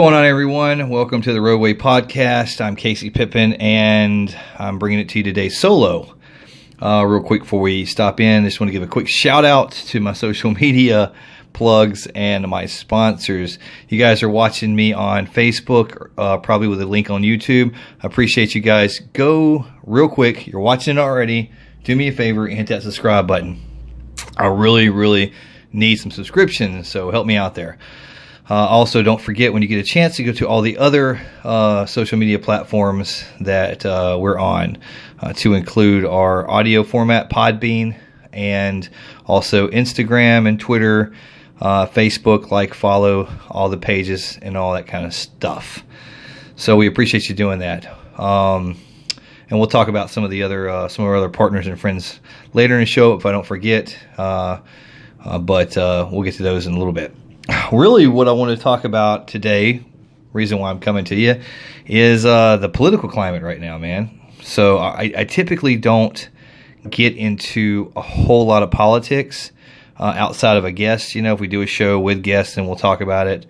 What's going on, everyone? Welcome to the Roadway Podcast. I'm Casey Pippin, and I'm bringing it to you today solo. Real quick before we stop in, I just want to give a quick shout out to my social media plugs and my sponsors. You guys are watching me on Facebook, probably with a link on YouTube. I appreciate you guys. Go real quick. You're watching it already. Do me a favor and hit that subscribe button. I really need some subscriptions, so help me out there. Also, don't forget when you get a chance to go to all the other social media platforms that we're on, to include our audio format, Podbean, and also Instagram and Twitter, Facebook, follow all the pages and all that kind of stuff. So we appreciate you doing that. And we'll talk about some of our other partners and friends later in the show if I don't forget. But we'll get to those in a little bit. Really, what I want to talk about today, reason why I'm coming to you, is the political climate right now, man. So I typically don't get into a whole lot of politics outside of a guest. If we do a show with guests, then we'll talk about it.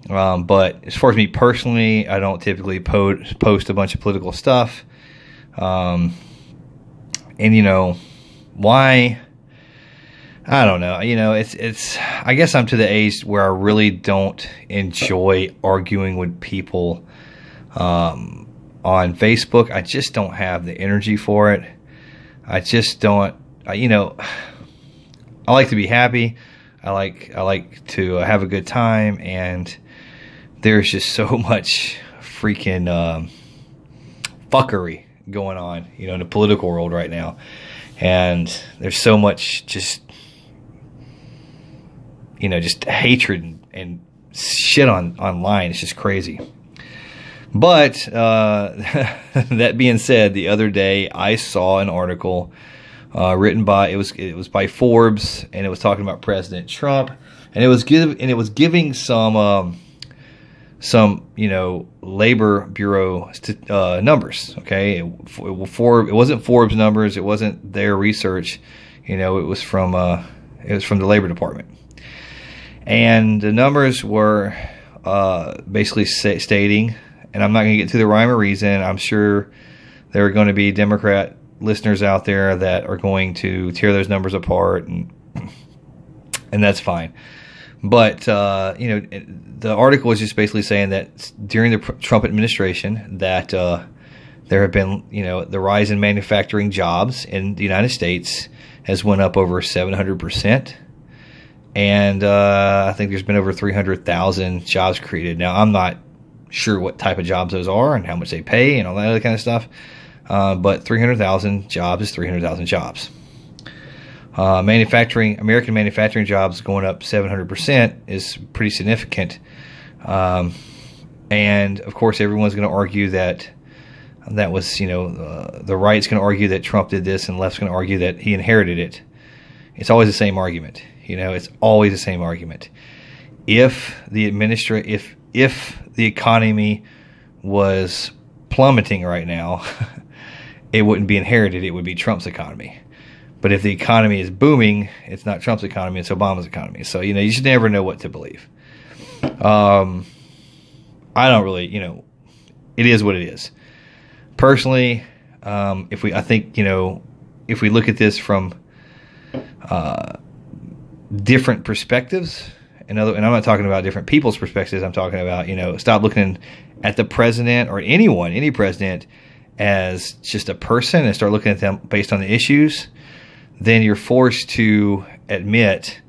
But as far as me personally, I don't typically post a bunch of political stuff. And why? I don't know. It's. I guess I'm to the age where I really don't enjoy arguing with people on Facebook. I just don't have the energy for it. I just don't. I like to be happy. I like to have a good time, and there's just so much freaking fuckery going on, in the political world right now, and there's so much just hatred and shit online. It's just crazy. But that being said, the other day I saw an article written by it was by Forbes, and it was talking about President Trump, and it was giving some labor bureau numbers. Okay, it wasn't Forbes numbers. It wasn't their research. It was from the Labor Department. And the numbers were basically stating, and I'm not going to get to the rhyme or reason. I'm sure there are going to be Democrat listeners out there that are going to tear those numbers apart, and that's fine. But the article was just basically saying that during the Trump administration, that there have been, the rise in manufacturing jobs in the United States has went up over 700%. And I think there's been over 300,000 jobs created. Now, I'm not sure what type of jobs those are and how much they pay and all that other kind of stuff. But 300,000 jobs is 300,000 jobs. American manufacturing jobs going up 700% is pretty significant. And, of course, everyone's going to argue that was, the right's going to argue that Trump did this, and the left's going to argue that he inherited it. It's always the same argument. It's always the same argument. If the economy was plummeting right now, it wouldn't be inherited. It would be Trump's economy. But if the economy is booming, it's not Trump's economy, it's Obama's economy. So, you should never know what to believe. I don't really, it is what it is. Personally, if we look at this from different perspectives, and I'm not talking about different people's perspectives. I'm talking about, stop looking at the president or any president as just a person and start looking at them based on the issues. Then you're forced to admit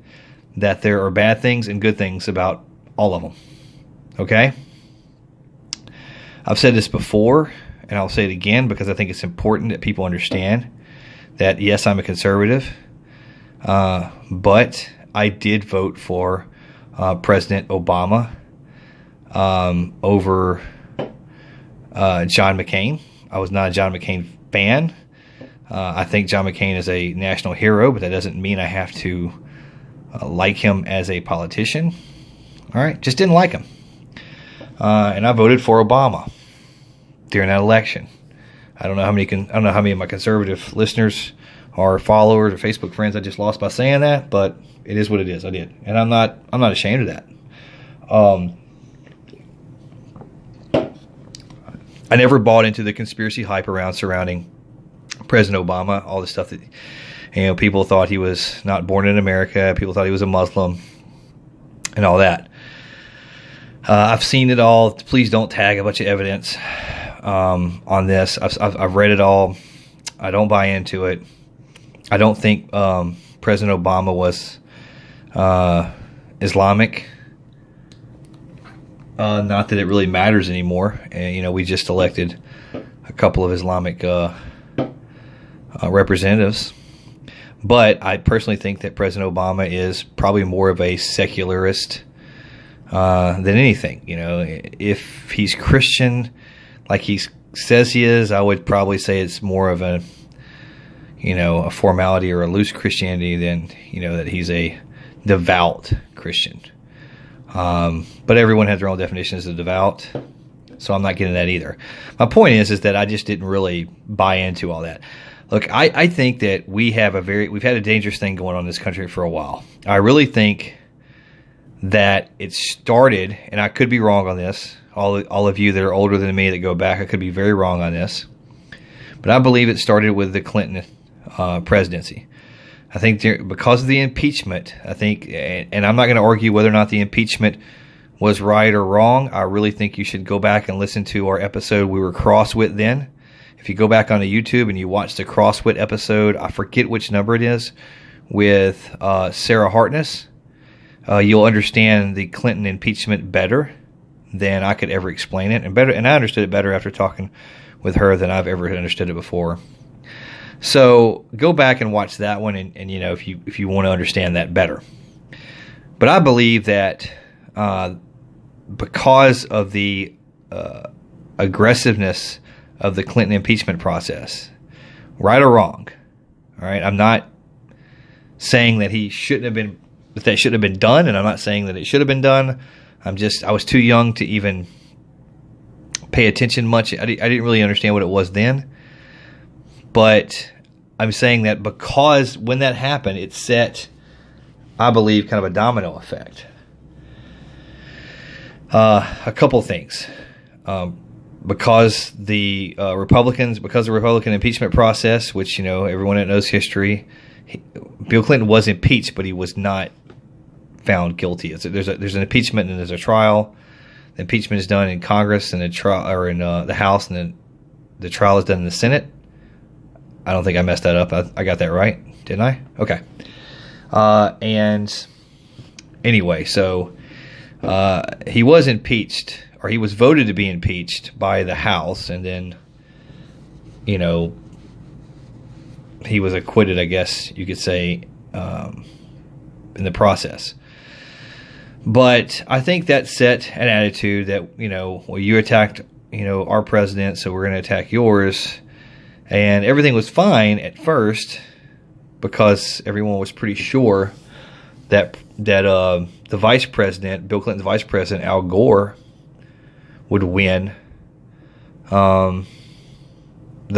that there are bad things and good things about all of them. Okay? I've said this before, and I'll say it again because I think it's important that people understand that, yes, I'm a conservative, but I did vote for President Obama over John McCain. I was not a John McCain fan. I think John McCain is a national hero, but that doesn't mean I have to like him as a politician. All right, just didn't like him. And I voted for Obama during that election. I don't know how many of my conservative listeners or followers or Facebook friends I just lost by saying that, but it is what it is. I did, and I'm not ashamed of that. I never bought into the conspiracy hype surrounding President Obama, all the stuff that, people thought he was not born in America, people thought he was a Muslim, and all that. I've seen it all. Please don't tag a bunch of evidence on this. I've read it all. I don't buy into it. I don't think President Obama was Islamic. Not that it really matters anymore. And, we just elected a couple of Islamic representatives. But I personally think that President Obama is probably more of a secularist than anything. If he's Christian, like he says he is, I would probably say it's more of a formality or a loose Christianity than, that he's a devout Christian. But everyone has their own definitions of devout, so I'm not getting that either. My point is that I just didn't really buy into all that. Look, I think that we've had a dangerous thing going on in this country for a while. I really think that it started, and I could be wrong on this, all of you that are older than me that go back, I could be very wrong on this, but I believe it started with the Clinton presidency. I think because of the impeachment, and I'm not going to argue whether or not the impeachment was right or wrong. I really think you should go back and listen to our episode we were crosswit then. If you go back onto YouTube and you watch the crosswit episode, I forget which number it is, with Sarah Hartness, you'll understand the Clinton impeachment better than I could ever explain it, and I understood it better after talking with her than I've ever understood it before. So go back and watch that one, and if you want to understand that better. But I believe that because of the aggressiveness of the Clinton impeachment process, right or wrong, all right, I'm not saying that that shouldn't have been done, and I'm not saying that it should have been done. I was too young to even pay attention much. I didn't really understand what it was then. But I'm saying that because when that happened, it set, I believe, kind of a domino effect. A couple things. Because the Republican impeachment process, which, everyone that knows history, Bill Clinton was impeached, but he was not found guilty. There's an impeachment and there's a trial. The impeachment is done in Congress and the House, and then the trial is done in the Senate. I don't think I messed that up. I got that right, didn't I? Okay. And anyway, so he was impeached, or he was voted to be impeached by the House, and then, he was acquitted, I guess you could say, in the process. But I think that set an attitude that, you attacked, our president, so we're going to attack yours. And everything was fine at first because everyone was pretty sure that the vice president, Bill Clinton's vice president, Al Gore, would win the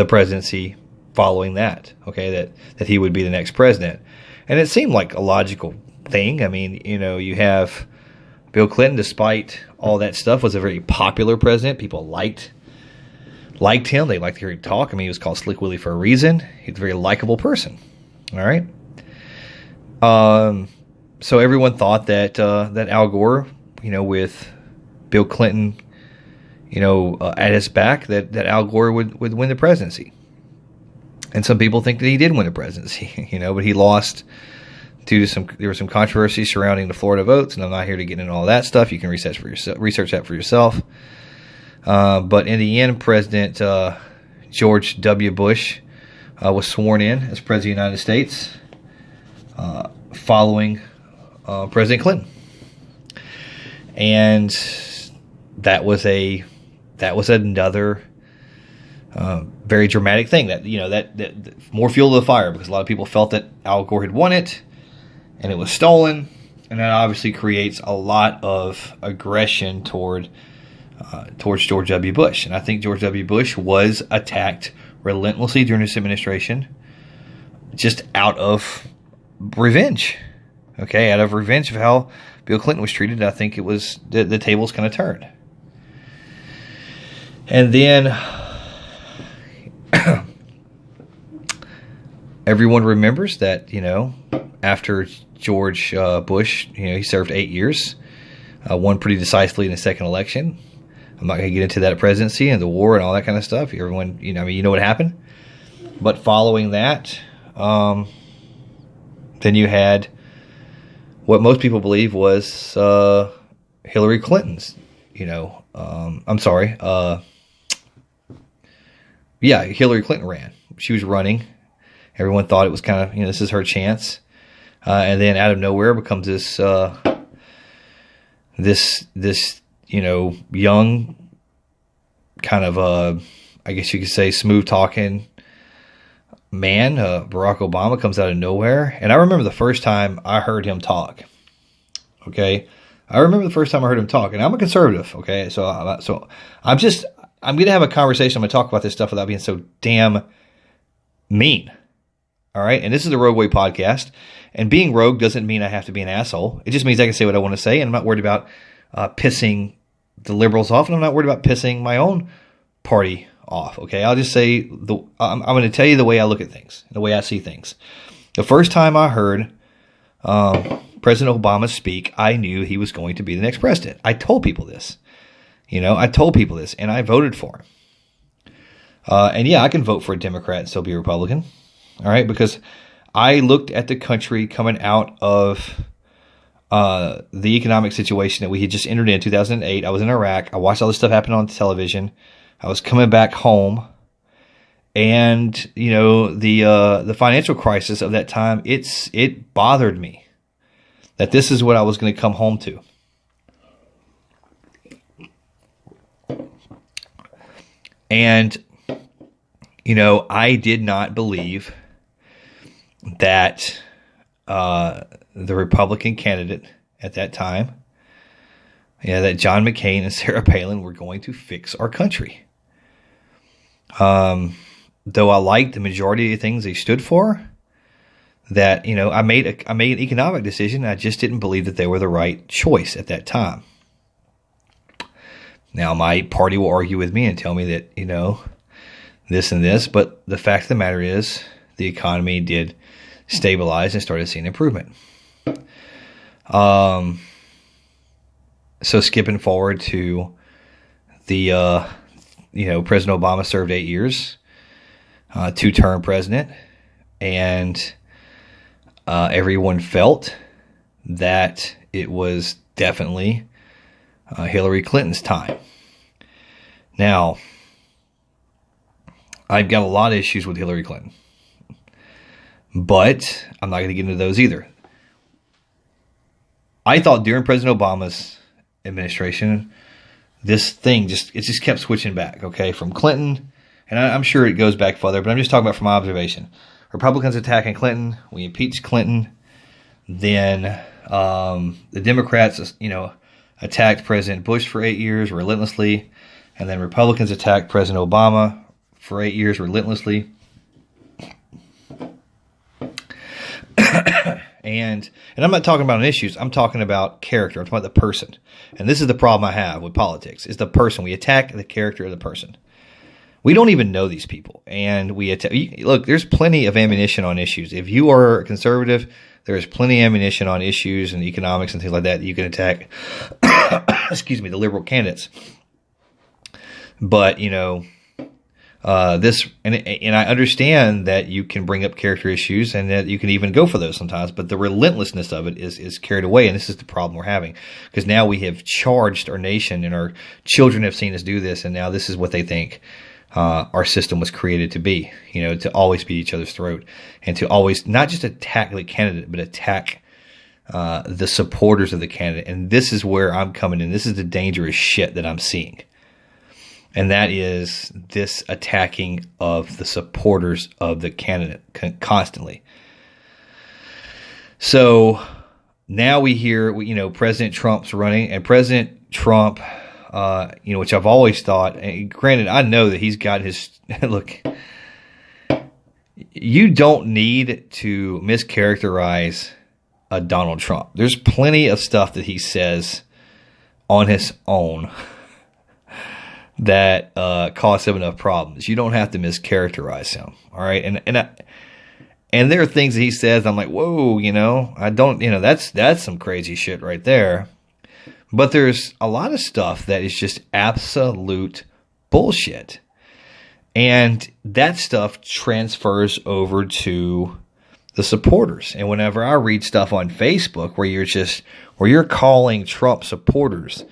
presidency following that. Okay, that he would be the next president. And it seemed like a logical thing. I mean, you have Bill Clinton, despite all that stuff, was a very popular president. People liked him. They liked to hear him talk. I mean, he was called Slick Willie for a reason. He's a very likable person. All right. So everyone thought that Al Gore, with Bill Clinton, at his back, that Al Gore would win the presidency. And some people think that he did win the presidency, but he lost due to there was some controversy surrounding the Florida votes, and I'm not here to get into all that stuff. You can research that for yourself. But in the end, President George W. Bush was sworn in as President of the United States following President Clinton. And that was another very dramatic thing that more fuel to the fire, because a lot of people felt that Al Gore had won it and it was stolen, and that obviously creates a lot of aggression towards George W. Bush. And I think George W. Bush was attacked relentlessly during his administration just out of revenge. Okay, out of revenge of how Bill Clinton was treated. I think it was the tables kind of turned. And then everyone remembers that, after George Bush, he served 8 years, won pretty decisively in the second election. I'm not going to get into that presidency and the war and all that kind of stuff. Everyone, you know what happened. But following that, then you had what most people believe was Hillary Clinton's, Hillary Clinton ran. She was running. Everyone thought it was kind of, this is her chance. And then out of nowhere becomes this young kind of, I guess you could say, smooth talking man. Barack Obama comes out of nowhere. And I remember the first time I heard him talk. Okay. I remember the first time I heard him talk, and I'm a conservative. Okay. So I'm going to have a conversation. I'm going to talk about this stuff without being so damn mean. All right. And this is the Rogue Way podcast. And being rogue doesn't mean I have to be an asshole. It just means I can say what I want to say. And I'm not worried about pissing the liberals off. And I'm not worried about pissing my own party off. Okay. I'll just say I'm going to tell you the way I look at things, the way I see things. The first time I heard President Obama speak, I knew he was going to be the next president. I told people this. And I voted for him. And yeah, I can vote for a Democrat and still be a Republican. All right, because I looked at the country coming out of the economic situation that we had just entered in 2008. I was in Iraq. I watched all this stuff happen on television. I was coming back home, and the financial crisis of that time. It bothered me that this is what I was going to come home to. And I did not believe that the Republican candidate at that time, that John McCain and Sarah Palin were going to fix our country. Though I liked the majority of the things they stood for, that I made an economic decision. I just didn't believe that they were the right choice at that time. Now my party will argue with me and tell me that this and this, but the fact of the matter is the economy did stabilize and started seeing improvement. So skipping forward to the, President Obama served 8 years, two-term president, and everyone felt that it was definitely Hillary Clinton's time. Now, I've got a lot of issues with Hillary Clinton, but I'm not going to get into those either. I thought during President Obama's administration, this thing just kept switching back, okay, from Clinton, and I'm sure it goes back further, but I'm just talking about from my observation. Republicans attacking Clinton, we impeached Clinton, then the Democrats, attacked President Bush for 8 years relentlessly, and then Republicans attacked President Obama for 8 years relentlessly. And I'm not talking about issues. I'm talking about character. I'm talking about the person. And this is the problem I have with politics, is the person. We attack the character of the person. We don't even know these people. And we attack. Look, there's plenty of ammunition on issues. If you are a conservative, there's plenty of ammunition on issues and economics and things like that you can attack, the liberal candidates. But, this, and I understand that you can bring up character issues and that you can even go for those sometimes, but the relentlessness of it is carried away. And this is the problem we're having, because now we have charged our nation, and our children have seen us do this. And now this is what they think our system was created to be, to always beat each other's throat, and to always not just attack the candidate, but attack the supporters of the candidate. And this is where I'm coming in. This is the dangerous shit that I'm seeing. And that is this attacking of the supporters of the candidate constantly. So now we hear, President Trump's running, and President Trump, which I've always thought, and granted, I know that he's got his, look, you don't need to mischaracterize a Donald Trump. There's plenty of stuff that he says on his own that cause him enough problems. You don't have to mischaracterize him. All right. And there are things that he says, I'm like, whoa, I don't, that's some crazy shit right there. But there's a lot of stuff that is just absolute bullshit. And that stuff transfers over to the supporters. And whenever I read stuff on Facebook where you're calling Trump supporters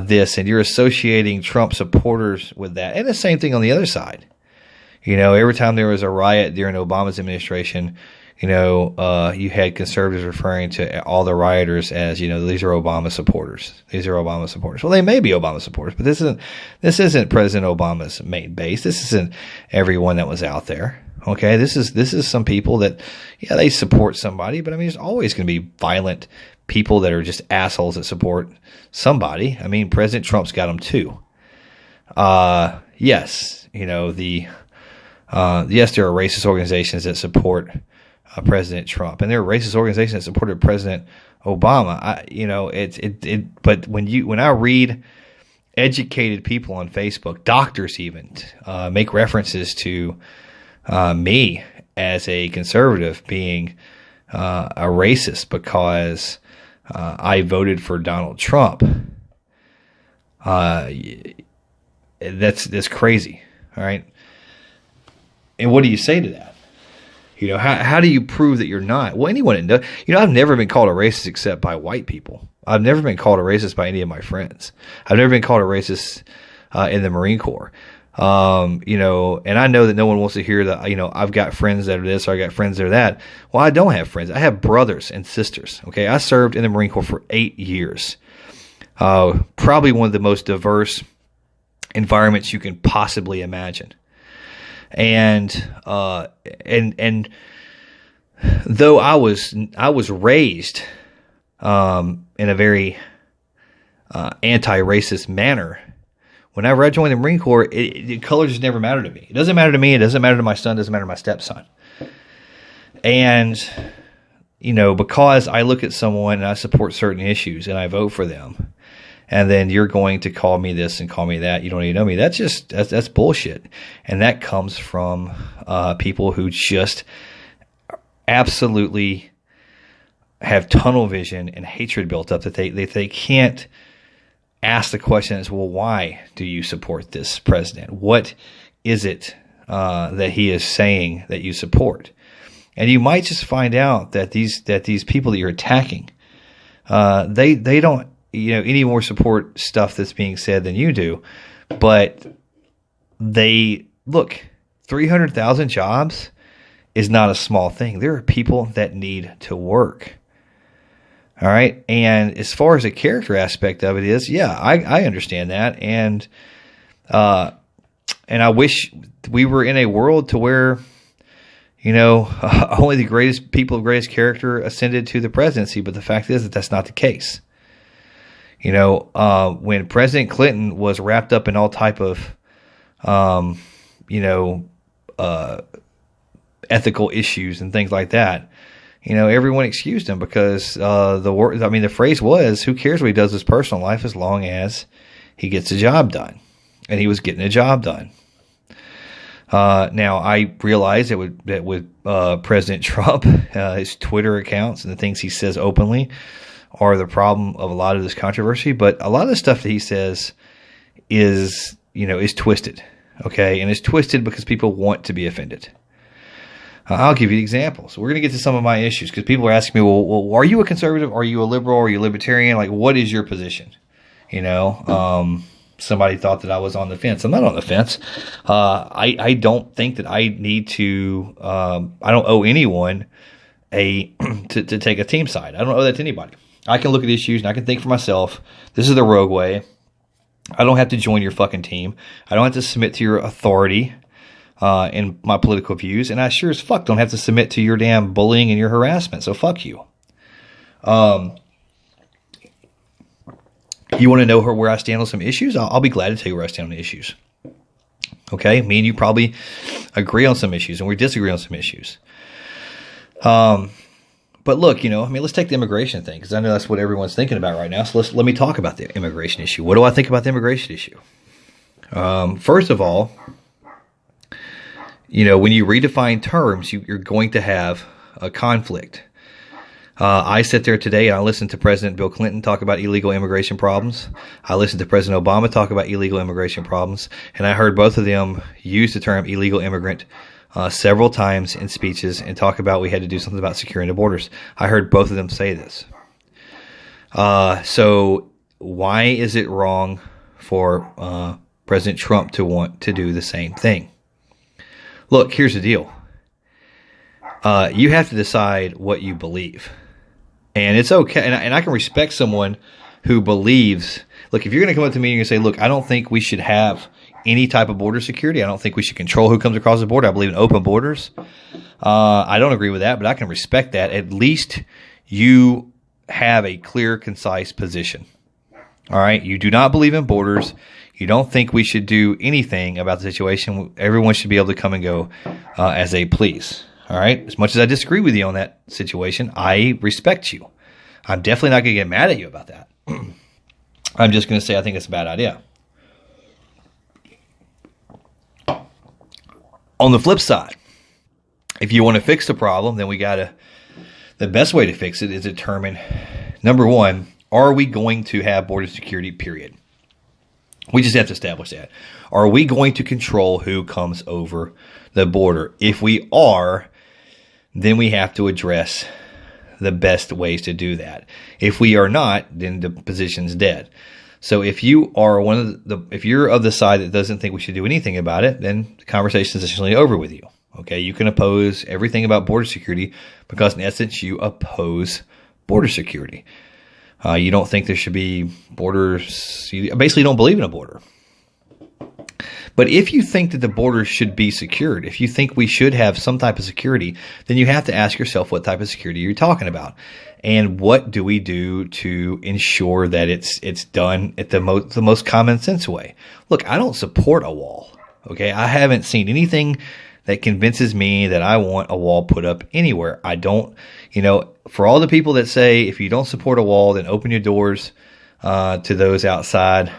this, and you're associating Trump supporters with that, and the same thing on the other side. Every time there was a riot during Obama's administration, you had conservatives referring to all the rioters as, these are Obama supporters. These are Obama supporters. Well, they may be Obama supporters, but this isn't President Obama's main base. This isn't everyone that was out there. Okay, this is some people that, yeah, they support somebody, but I mean, there's always going to be violent people that are just assholes that support somebody. I mean, President Trump's got them too. Yes, yes, there are racist organizations that support President Trump, and there are racist organizations that supported President Obama. But when I read educated people on Facebook, doctors even, make references to me as a conservative being a racist because I voted for Donald Trump. That's crazy. All right. And what do you say to that? How do you prove that you're not? Well, anyone does. I've never been called a racist except by white people. I've never been called a racist by any of my friends. I've never been called a racist in the Marine Corps. And I know that no one wants to hear that, I've got friends that are this, or I got friends that are that. Well, I don't have friends. I have brothers and sisters. Okay. I served in the Marine Corps for 8 years. Probably one of the most diverse environments you can possibly imagine. And though I was raised, in a very, anti-racist manner, whenever I joined the Marine Corps, the color just never mattered to me. It doesn't matter to me. It doesn't matter to my son. It doesn't matter to my stepson. And, because I look at someone and I support certain issues and I vote for them, and then you're going to call me this and call me that, you don't even know me. That's bullshit. And that comes from people who just absolutely have tunnel vision and hatred built up that they can't ask the question is, well, why do you support this president? What is it that he is saying that you support? And you might just find out that these people that you're attacking, they don't any more support stuff that's being said than you do, but they look, 300,000 jobs is not a small thing. There are people that need to work. All right. And as far as the character aspect of it is, yeah, I understand that. And I wish we were in a world to where, only the greatest people of greatest character ascended to the presidency. But the fact is that that's not the case. When President Clinton was wrapped up in all type of, ethical issues and things like that, everyone excused him because the phrase was, who cares what he does in his personal life as long as he gets the job done. And he was getting the job done. Now, I realize that with President Trump, his Twitter accounts and the things he says openly are the problem of a lot of this controversy. But a lot of the stuff that he says is twisted. Okay. And it's twisted because people want to be offended. I'll give you examples. We're going to get to some of my issues because people are asking me, well, are you a conservative? Are you a liberal? Are you a libertarian? Like, what is your position? Somebody thought that I was on the fence. I'm not on the fence. I don't think that I need to, I don't owe anyone to take a team side. I don't owe that to anybody. I can look at issues and I can think for myself. This is the rogue way. I don't have to join your fucking team. I don't have to submit to your authority in my political views. And I sure as fuck don't have to submit to your damn bullying and your harassment. So fuck you. You want to know where I stand on some issues? I'll be glad to tell you where I stand on the issues. Okay? Me and you probably agree on some issues and we disagree on some issues. But look, let's take the immigration thing because I know that's what everyone's thinking about right now. So let me talk about the immigration issue. What do I think about the immigration issue? First of all, when you redefine terms, you're going to have a conflict. I sit there today and I listened to President Bill Clinton talk about illegal immigration problems. I listened to President Obama talk about illegal immigration problems, and I heard both of them use the term illegal immigrant several times in speeches and talk about we had to do something about securing the borders. I heard both of them say this. So why is it wrong for President Trump to want to do the same thing? Look, here's the deal. You have to decide what you believe. And it's okay. And I can respect someone who believes, look, if you're going to come up to me and say, look, I don't think we should have any type of border security. I don't think we should control who comes across the border. I believe in open borders. I don't agree with that, but I can respect that. At least you have a clear, concise position. All right. You do not believe in borders. You don't think we should do anything about the situation. Everyone should be able to come and go as they please. All right. As much as I disagree with you on that situation, I respect you. I'm definitely not going to get mad at you about that. I'm just going to say I think it's a bad idea. On the flip side, if you want to fix the problem, then the best way to fix it is determine, number one, are we going to have border security, period? We just have to establish that. Are we going to control who comes over the border? If we are, then we have to address the best ways to do that. If we are not, then the position's dead. So if you are if you're of the side that doesn't think we should do anything about it, then the conversation is essentially over with you. Okay, you can oppose everything about border security because in essence you oppose border security. You don't think there should be borders. You basically don't believe in a border. But if you think that the border should be secured, if you think we should have some type of security, then you have to ask yourself what type of security you're talking about. And what do we do to ensure that it's done at the most common sense way? Look, I don't support a wall. Okay, I haven't seen anything that convinces me that I want a wall put up anywhere. I don't, for all the people that say if you don't support a wall, then open your doors to those outside.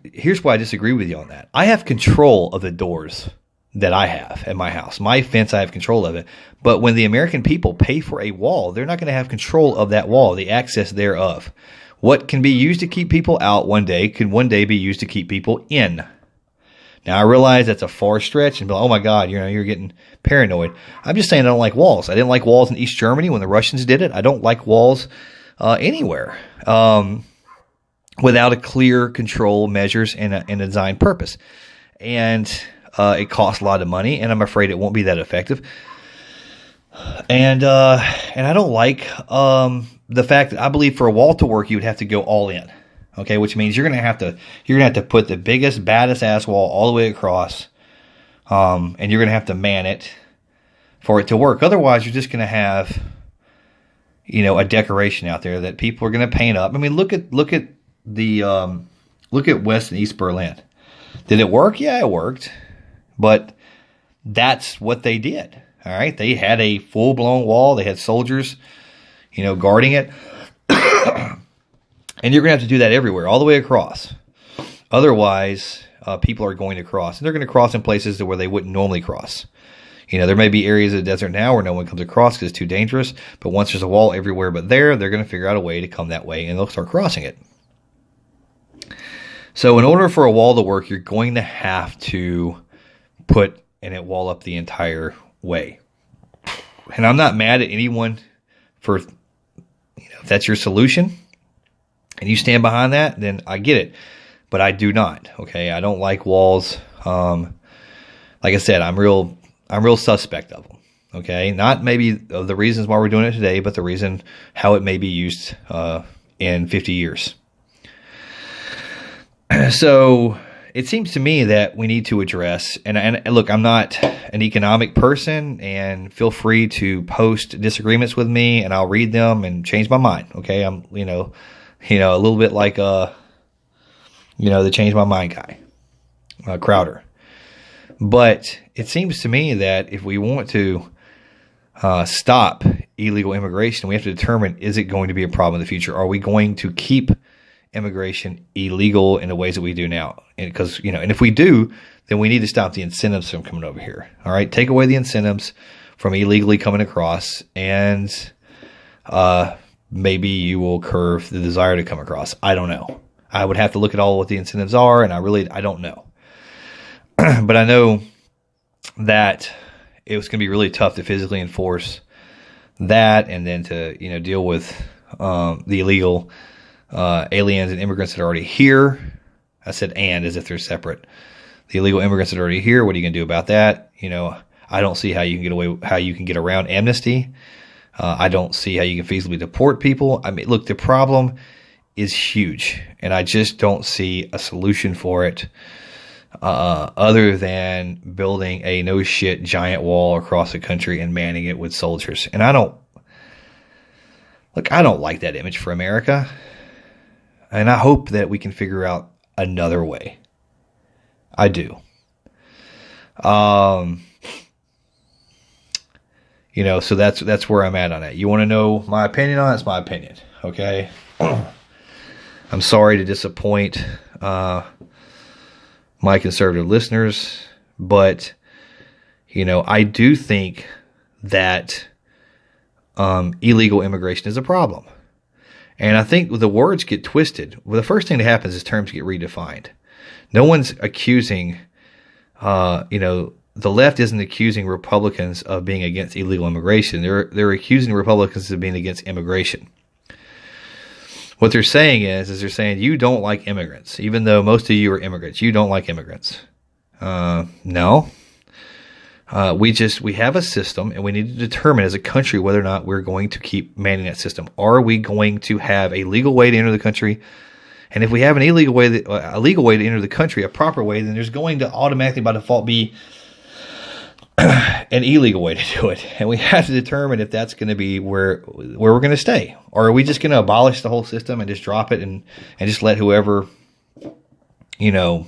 Here's why I disagree with you on that. I have control of the doors that I have at my house. My fence, I have control of it. But when the American people pay for a wall, they're not going to have control of that wall, the access thereof. What can be used to keep people out one day could one day be used to keep people in. Now, I realize that's a far stretch and be like, oh my God, you're getting paranoid. I'm just saying I don't like walls. I didn't like walls in East Germany when the Russians did it. I don't like walls anywhere without a clear control measures and a design purpose. And it costs a lot of money, and I'm afraid it won't be that effective. And I don't like the fact that I believe for a wall to work, you would have to go all in. Okay, which means you're gonna have to put the biggest, baddest ass wall all the way across, and you're gonna have to man it for it to work. Otherwise, you're just gonna have, a decoration out there that people are gonna paint up. I mean, look at West and East Berlin. Did it work? Yeah, it worked, but that's what they did. All right, they had a full blown wall. They had soldiers, guarding it. And you're going to have to do that everywhere, all the way across. Otherwise, people are going to cross. And they're going to cross in places where they wouldn't normally cross. There may be areas of the desert now where no one comes across because it's too dangerous. But once there's a wall everywhere but there, they're going to figure out a way to come that way, and they'll start crossing it. So in order for a wall to work, you're going to have to put a wall up the entire way. And I'm not mad at anyone for, if that's your solution, and you stand behind that, then I get it. But I do not. Okay, I don't like walls. Like I said, I'm real suspect of them. Okay, not maybe of the reasons why we're doing it today, but the reason how it may be used in 50 years. So it seems to me that we need to address, and look, I'm not an economic person, and feel free to post disagreements with me, and I'll read them and change my mind. Okay, I'm a little bit like, the change my mind guy, Crowder. But it seems to me that if we want to stop illegal immigration, we have to determine, is it going to be a problem in the future? Are we going to keep immigration illegal in the ways that we do now. Because, and if we do, then we need to stop the incentives from coming over here. All right. Take away the incentives from illegally coming across, and maybe you will curb the desire to come across. I don't know. I would have to look at all what the incentives are, and I don't know. But I know that it was going to be really tough to physically enforce that, and then to deal with the illegal aliens and immigrants that are already here. I said "and" as if they're separate. The illegal immigrants that are already here. What are you going to do about that? I don't see how you can get around amnesty. I don't see how you can feasibly deport people. I mean, look, the problem is huge, and I just don't see a solution for it other than building a no shit giant wall across the country and manning it with soldiers. And I don't like that image for America, and I hope that we can figure out another way. I do. So that's where I'm at on it. You want to know my opinion on it? It's my opinion. Okay. I'm sorry to disappoint my conservative listeners, but I do think that illegal immigration is a problem, and I think the words get twisted. Well, the first thing that happens is terms get redefined. No one's accusing, the left isn't accusing Republicans of being against illegal immigration. They're accusing Republicans of being against immigration. What they're saying is they're saying you don't like immigrants, even though most of you are immigrants. You don't like immigrants. No. We have a system, and we need to determine as a country whether or not we're going to keep manning that system. Are we going to have a legal way to enter the country? And if we have a legal way to enter the country, a proper way, then there's going to automatically by default be an illegal way to do it. And we have to determine if that's going to be where we're going to stay. Or are we just going to abolish the whole system and just drop it and just let whoever, come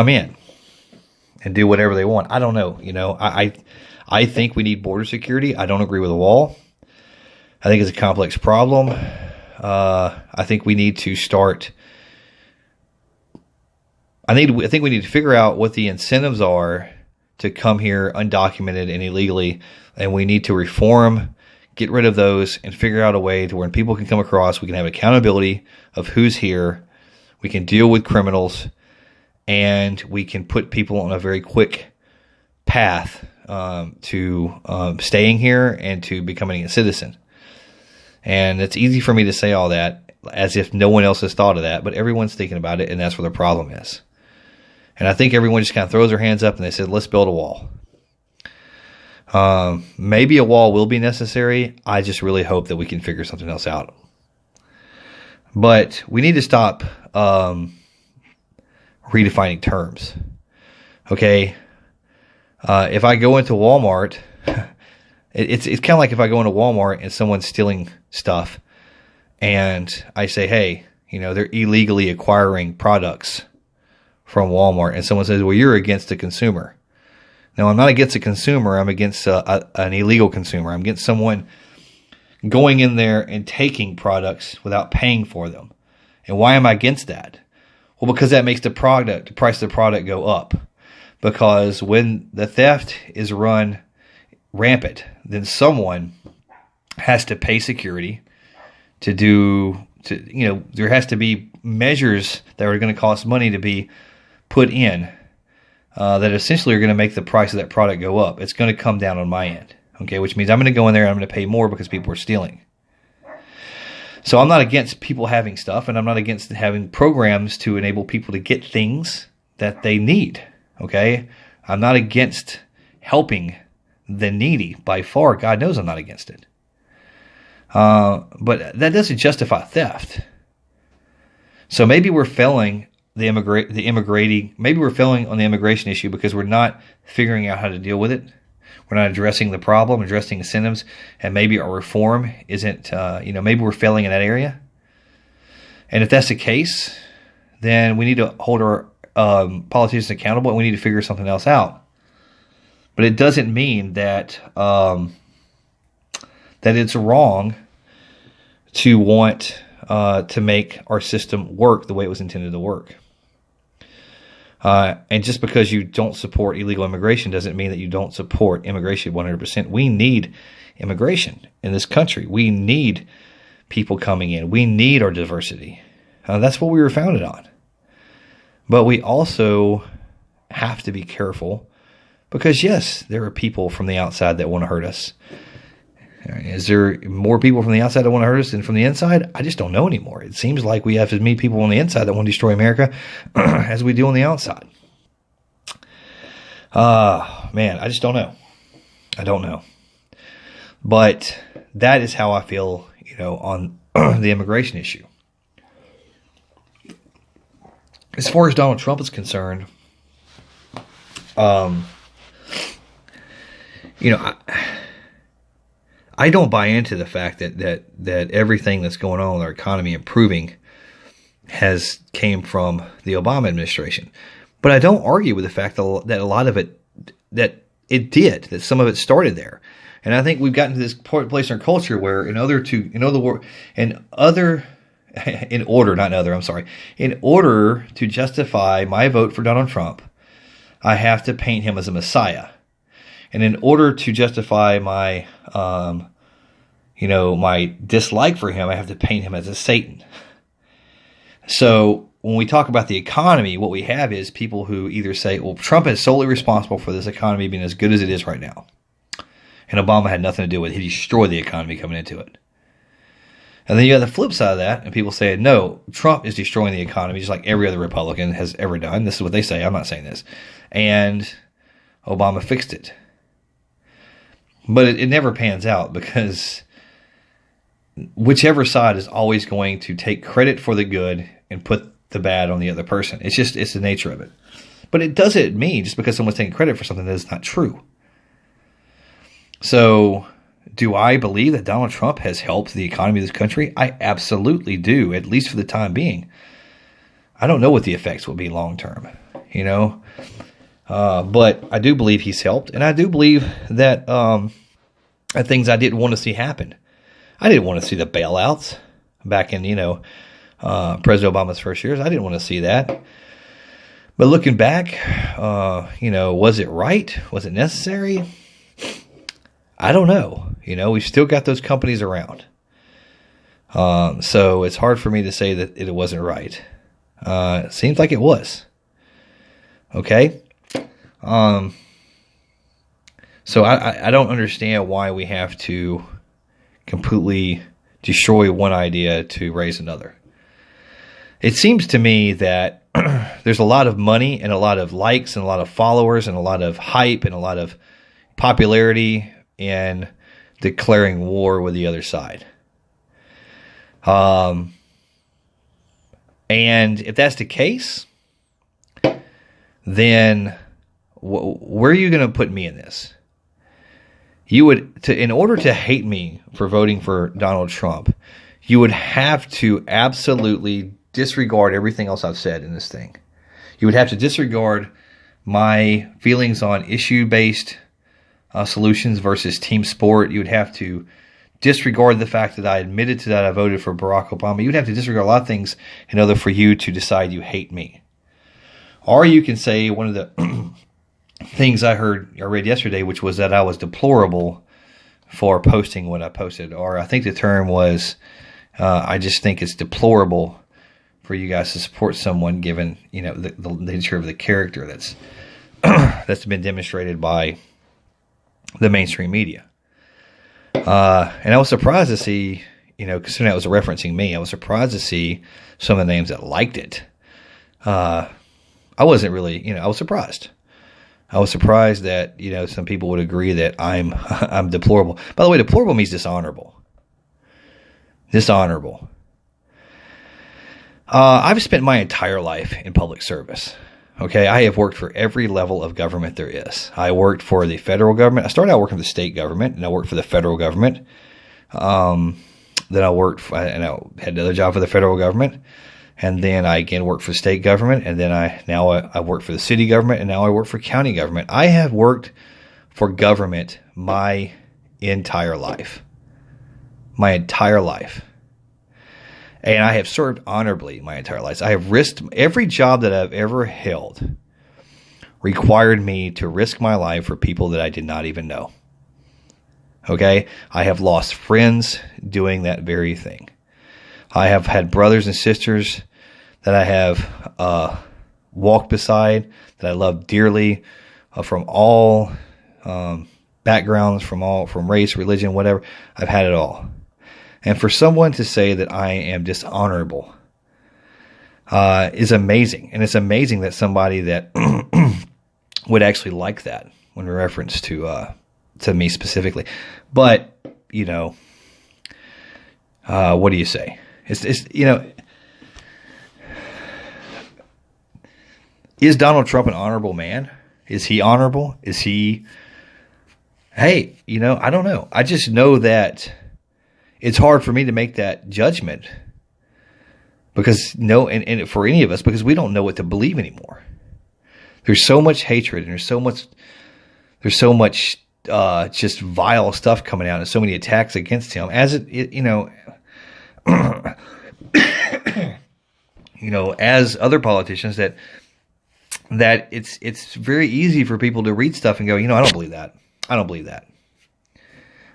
in and do whatever they want? I don't know. I think we need border security. I don't agree with the wall. I think it's a complex problem. I think we need to start. I think we need to figure out what the incentives are to come here undocumented and illegally, and we need to reform, get rid of those, and figure out a way to where when people can come across, we can have accountability of who's here, we can deal with criminals, and we can put people on a very quick path to staying here and to becoming a citizen. And it's easy for me to say all that as if no one else has thought of that, but everyone's thinking about it, and that's where the problem is. And I think everyone just kind of throws their hands up and they said, let's build a wall. Maybe a wall will be necessary. I just really hope that we can figure something else out. But we need to stop redefining terms. Okay? If I go into Walmart, it's kind of like if I go into Walmart and someone's stealing stuff and I say, hey, they're illegally acquiring products from Walmart, and someone says, well, you're against the consumer. No, I'm not against the consumer. I'm against an illegal consumer. I'm against someone going in there and taking products without paying for them. And why am I against that? Well, because that makes the price of the product go up. Because when the theft is run rampant, then someone has to pay security there has to be measures that are going to cost money to be put in that essentially are going to make the price of that product go up. It's going to come down on my end, okay, which means I'm going to go in there and I'm going to pay more because people are stealing. So I'm not against people having stuff, and I'm not against having programs to enable people to get things that they need, okay? I'm not against helping the needy by far. God knows I'm not against it. But that doesn't justify theft. So maybe we're failing maybe we're failing on the immigration issue because we're not figuring out how to deal with it. We're not addressing the problem, addressing incentives, and maybe our reform isn't, maybe we're failing in that area. And if that's the case, then we need to hold our politicians accountable, and we need to figure something else out. But it doesn't mean that that it's wrong to want to make our system work the way it was intended to work. And just because you don't support illegal immigration doesn't mean that you don't support immigration 100%. We need immigration in this country. We need people coming in. We need our diversity. That's what we were founded on. But we also have to be careful because, yes, there are people from the outside that want to hurt us. Is there more people from the outside that want to hurt us than from the inside? I just don't know anymore. It seems like we have as many people on the inside that want to destroy America as we do on the outside. Man, I just don't know. I don't know. But that is how I feel, on the immigration issue. As far as Donald Trump is concerned, I don't buy into the fact that everything that's going on with our economy improving came from the Obama administration. But I don't argue with the fact that a lot of it, that some of it started there. And I think we've gotten to this place in our culture where in order to justify my vote for Donald Trump, I have to paint him as a messiah. And in order to justify my my dislike for him, I have to paint him as a Satan. So when we talk about the economy, what we have is people who either say, well, Trump is solely responsible for this economy being as good as it is right now. And Obama had nothing to do with it. He destroyed the economy coming into it. And then you have the flip side of that, and people say, no, Trump is destroying the economy just like every other Republican has ever done. This is what they say. I'm not saying this. And Obama fixed it. But it never pans out because whichever side is always going to take credit for the good and put the bad on the other person. It's the nature of it. But it doesn't mean just because someone's taking credit for something that is not true. So do I believe that Donald Trump has helped the economy of this country? I absolutely do, at least for the time being. I don't know what the effects will be long term, but I do believe he's helped, and I do believe that things I didn't want to see happen. I didn't want to see the bailouts back in, President Obama's first years. I didn't want to see that. But looking back, was it right? Was it necessary? I don't know. We've still got those companies around. So it's hard for me to say that it wasn't right. It seems like it was. Okay? So I don't understand why we have to completely destroy one idea to raise another. It seems to me that there's a lot of money and a lot of likes and a lot of followers and a lot of hype and a lot of popularity in declaring war with the other side. And if that's the case, then where are you going to put me in this? In order to hate me for voting for Donald Trump, you would have to absolutely disregard everything else I've said in this thing. You would have to disregard my feelings on issue-based solutions versus team sport. You would have to disregard the fact that I admitted to that I voted for Barack Obama. You would have to disregard a lot of things in order for you to decide you hate me. Or you can say one of the things I read yesterday, which was that I was deplorable for posting what I posted. Or I think the term was, I just think it's deplorable for you guys to support someone given, the nature of the character that's been demonstrated by the mainstream media. And I was surprised to see, considering that was referencing me, I was surprised to see some of the names that liked it. I wasn't really, I was surprised. I was surprised that, some people would agree that I'm deplorable. By the way, deplorable means dishonorable. Dishonorable. I've spent my entire life in public service. Okay, I have worked for every level of government there is. I worked for the federal government. I started out working for the state government, and I worked for the federal government. Then I had another job for the federal government, and then I again worked for the state government, and then I work for the city government, and now I work for county government. I have worked for government my entire life. My entire life. And I have served honorably my entire life. I have risked every job that I've ever held required me to risk my life for people that I did not even know. Okay? I have lost friends doing that very thing. I have had brothers and sisters that I have walked beside, that I love dearly, from all backgrounds, from race, religion, whatever. I've had it all. And for someone to say that I am dishonorable is amazing. And it's amazing that somebody that would actually like that when in reference to me specifically. But, what do you say? It's is Donald Trump an honorable man? Is he honorable? Is he... Hey, I don't know. I just know that it's hard for me to make that judgment because and for any of us, because we don't know what to believe anymore. There's so much hatred and there's so much just vile stuff coming out and so many attacks against him as as other politicians that it's very easy for people to read stuff and go, I don't believe that. I don't believe that.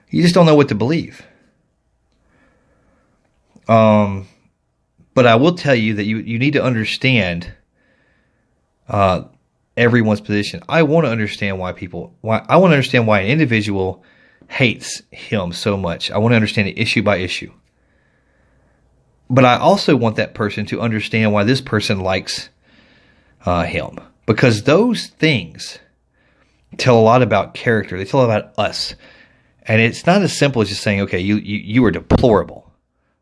You just don't know what to believe. But I will tell you that you need to understand everyone's position. I want to understand why an individual hates him so much. I want to understand it issue by issue. But I also want that person to understand why this person likes him. Because those things tell a lot about character. They tell about us. And it's not as simple as just saying, okay, you are deplorable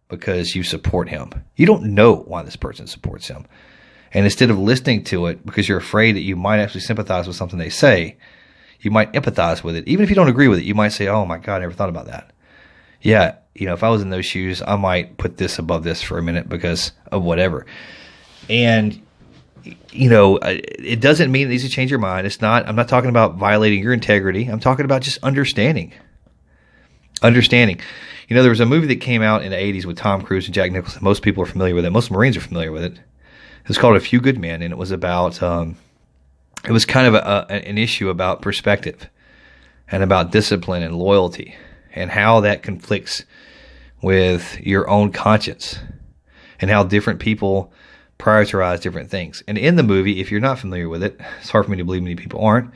because you support him. You don't know why this person supports him. And instead of listening to it because you're afraid that you might actually sympathize with something they say, you might empathize with it. Even if you don't agree with it, you might say, oh my God, I never thought about that. Yeah, if I was in those shoes, I might put this above this for a minute because of whatever. And it doesn't mean it needs to change your mind. I'm not talking about violating your integrity. I'm talking about just understanding. Understanding. There was a movie that came out in the 80s with Tom Cruise and Jack Nicholson. Most people are familiar with it. Most Marines are familiar with it. It was called A Few Good Men, and it was about, it was kind of an issue about perspective and about discipline and loyalty and how that conflicts with your own conscience and how different people prioritize different things. And in the movie, if you're not familiar with it, it's hard for me to believe many people aren't.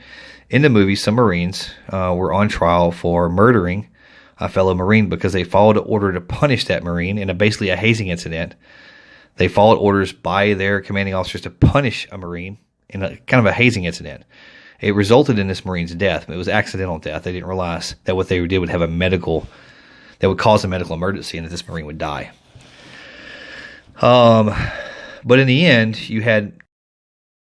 In the movie, some Marines were on trial for murdering a fellow Marine because they followed an order to punish that Marine in basically a hazing incident. They followed orders by their commanding officers to punish a Marine in a kind of a hazing incident. It resulted in this Marine's death. It was accidental death. They didn't realize that what they did would have that would cause a medical emergency and that this Marine would die. But in the end, you had